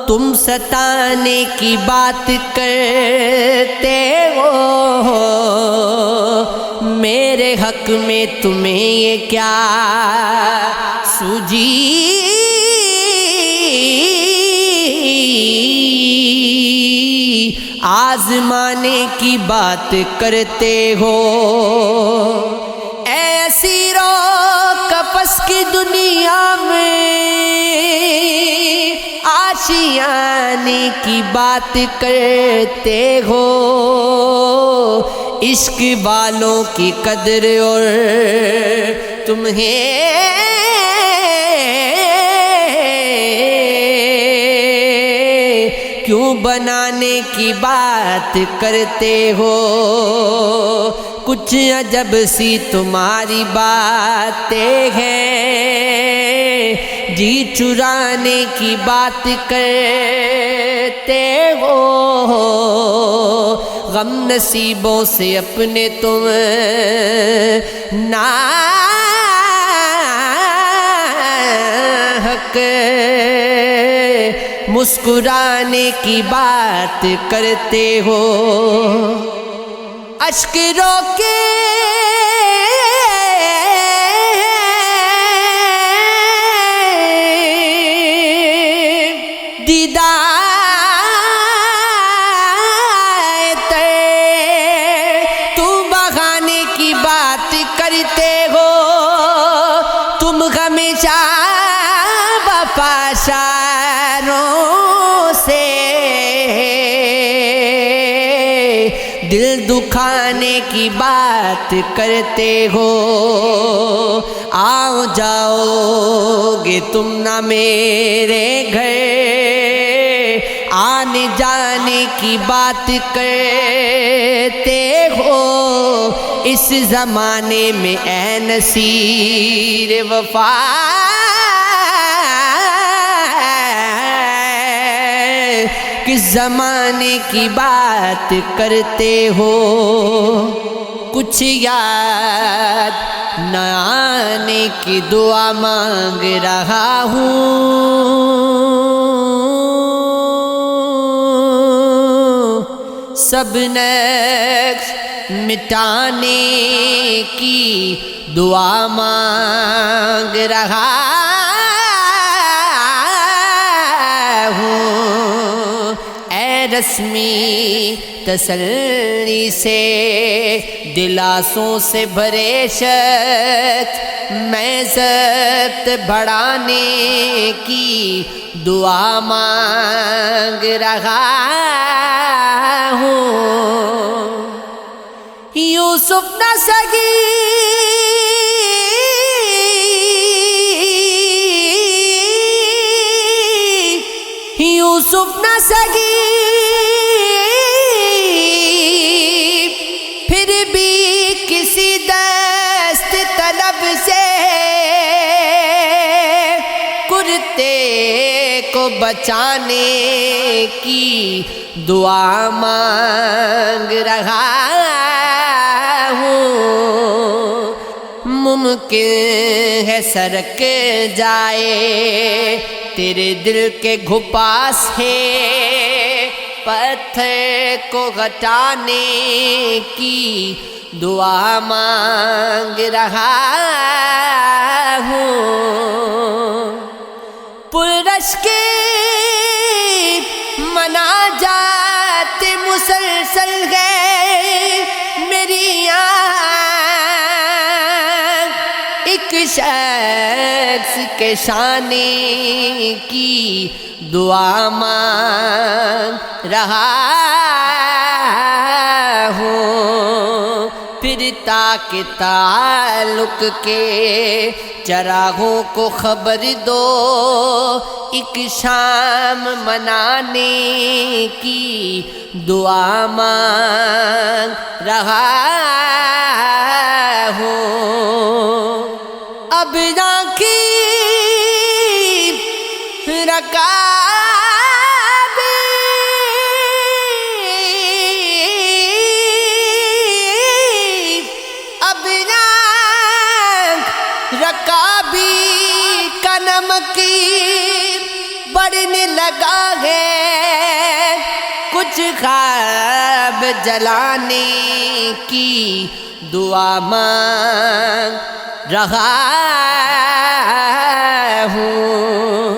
تم ستانے کی بات کرتے ہو، میرے حق میں تمہیں یہ کیا سوجی؟ آزمانے کی بات کرتے ہو، ایسی رو کپس کی دنیا میں آشیانے کی بات کرتے ہو، عشق والوں کی قدر اور تمہیں کیوں بنانے کی بات کرتے ہو؟ کچھ عجب سی تمہاری باتیں ہیں، جی چرانے کی بات کرتے ہو، غم نصیبوں سے اپنے تم ناحق مسکرانے کی بات کرتے ہو، اشک رو کے تو بہانے کی بات کرتے ہو، تم ہمیشہ وفاشاروں سے دل دکھانے کی بات کرتے ہو، آؤ جاؤ گے تم نہ میرے گھر، آنے جانے کی بات کرتے ہو، اس زمانے میں اے نصیر وفا کس زمانے کی بات کرتے ہو؟ کچھ یاد نہ آنے کی دعا مانگ رہا ہوں، سب نقص مٹانے کی دعا مانگ رہا ہوں، اے رسمی تسلی سے دلاسوں سے بھرے شخص، میں ضبط بڑھانے کی دعا مانگ رہا ہوں، یوسف نہ سگی یوسف نہ سگی پھر بھی کسی دست طلب سے کرتے کو بچانے کی دعا مانگ رہا ہوں، ممکن ہے سرک جائے تیرے دل کے گھپا سے پتھر کو ہٹانے کی دعا مانگ رہا ہوں، پررش کے مناجات مسلسل ہے میری آنکھ، ایک شخص کے شانے کی دعا مانگ رہا ہوں، پھر تاکہ تعلق کے چراغوں کو خبر دو، ایک شام منانے کی دعا مانگ رہا ہوں، اب آنکھیں رکا رکابی کا نمکی پڑھنے لگا ہے کچھ خواب جلانے کی دعا مانگ رہا ہوں.